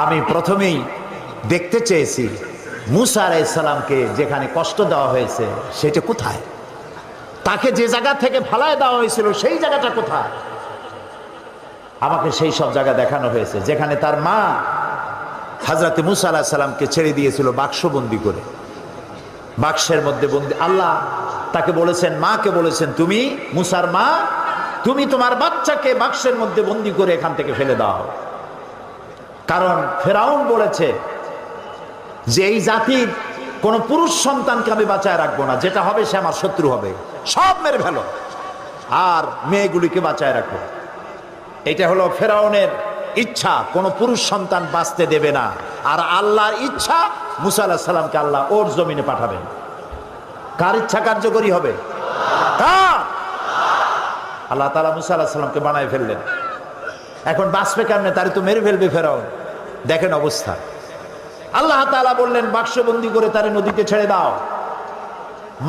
আমি প্রথমেই দেখতে চেয়েছি মুসা আলাইহিস সালামকে যেখানে কষ্ট দেওয়া হয়েছে সেটা কোথায়, তাকে যে জায়গা থেকে ফালায় দেওয়া হয়েছিল সেই জায়গাটা কোথায়। আমাকে সেই সব জায়গা দেখানো হয়েছে যেখানে তার মা হযরত মুসা আলাইহিস সালামকে ছেড়ে দিয়েছিল বাক্সবন্দি করে, বাক্সের মধ্যে বন্দি। আল্লাহ তাকে বলেছেন, মাকে বলেছেন, তুমি মুসার মা, তুমি তোমার বাচ্চাকে বাক্সের মধ্যে বন্দি করে এখান থেকে ফেলে দাও। কারণ ফেরাউন বলেছে যে এই জাতির কোন পুরুষ সন্তানকে আমি বাঁচায় রাখবো না, যেটা হবে সে আমার শত্রু হবে, সব মেরে ফেলো আর মেয়েগুলিকে বাঁচায় রাখো। এটা হলো ফেরাউনের ইচ্ছা, কোন পুরুষ সন্তান বাঁচতে দেবে না। আর আল্লাহর ইচ্ছা মুসা আলাইহিস সালামকে আল্লাহ ওর জমিনে পাঠাবেন। কার ইচ্ছা কার্যকরী হবে? কার? আল্লাহ তাআলা মুসা আলাইহিস সালামকে বানায় ফেললেন। এখন বাঁচবে কেমনে? তারে তো মেরে ফেলবে ফেরাউন। দেখেন অবস্থা। আল্লাহ তাআলা বললেন বাক্সবন্দি করে তারে নদীতে ছেড়ে দাও।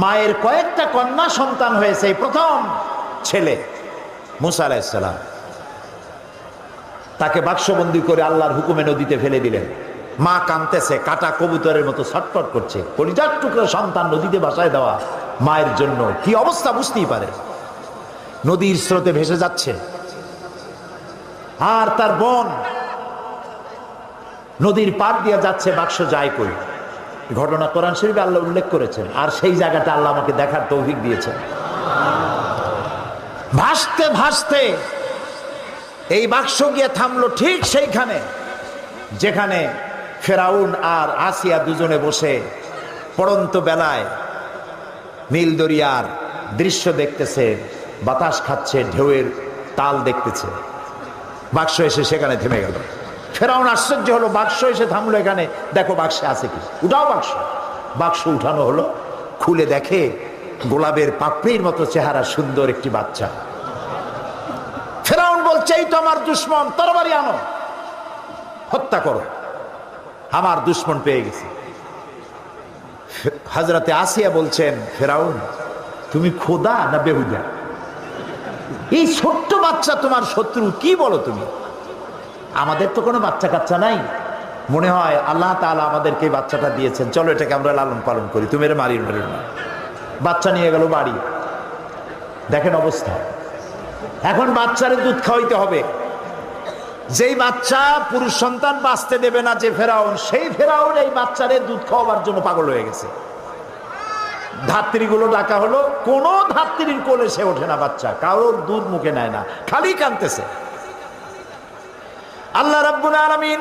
মায়ের কয়েকটা কন্যা সন্তান হয়েছে, এই প্রথম ছেলে মুসা আলাইহিস সালাম, তাকে বাক্সবন্দি করে আল্লাহর হুকুমে নদীতে ফেলে দিলেন। মা কাঁদতেছে, কাটা কবুতরের মতো ছটফট করছে। কলিজার টুকরো সন্তান নদীতে ভাসায় দেওয়া মায়ের জন্য কি অবস্থা বুঝতেই পারে। নদীর স্রোতে ভেসে যাচ্ছে আর তার বোন নদীর পার দিয়ে যাচ্ছে, বাক্স যায় কই। ঘটনা কোরআন শরীফে আল্লাহ উল্লেখ করেছেন, আর সেই জায়গাটা আল্লাহ আমাকে দেখার তৌফিক দিয়েছেন। ভাসতে ভাসতে এই বাক্স গিয়ে থামলো ঠিক সেইখানে যেখানে ফেরাউন আর আসিয়া দুজনে বসে পড়ন্ত বেলায় নীল দরিয়ার দৃশ্য দেখতেছে, বাতাস খাচ্ছে, ঢেউয়ের তাল দেখতেছে। বাক্স এসে সেখানে থেমে গেল। ফেরাউন আশ্চর্য হলো, বাক্স এসে থামলো এখানে, দেখো বাক্সে আছে কি, উঠাও বাক্স। বাক্স উঠানো হলো, খুলে দেখে গোলাপের পাপড়ির মতো চেহারা সুন্দর একটি বাচ্চা। ফেরাউন বলছে, এই তো আমার দুশ্মন, তরবারি আনো, হত্যা করো, আমার দুশ্মন পেয়ে গেছে। হযরতে আসিয়া বলছেন, ফেরাউন তুমি খোদা না বেহুদা? এই ছোট্ট বাচ্চা তোমার শত্রু, কি বলো তুমি? আমাদের তো কোনো বাচ্চা কাচ্চা নাই, মনে হয় আল্লাহ তাআলা আমাদেরকে এই বাচ্চাটা দিয়েছেন, চলো এটাকে আমরা লালন পালন করি, তুমি এর মারির মারির না। বাচ্চা নিয়ে গেল বাড়ি। দেখেন অবস্থা। এখন বাচ্চারে দুধ খাওয়াইতে হবে। যেই বাচ্চা পুরুষ সন্তান বাঁচতে দেবে না যে ফেরাউন, সেই ফেরাউন এই বাচ্চারে দুধ খাওয়াবার জন্য পাগল হয়ে গেছে। ধাত্রীগুলো ডাকা হলো, কোন ধাত্রীর কোলে সে ওঠে না, বাচ্চা কারোর দুধ মুখে নেয় না, খালি কাঁদতেছে। আল্লাহ রাব্বুল আলামিন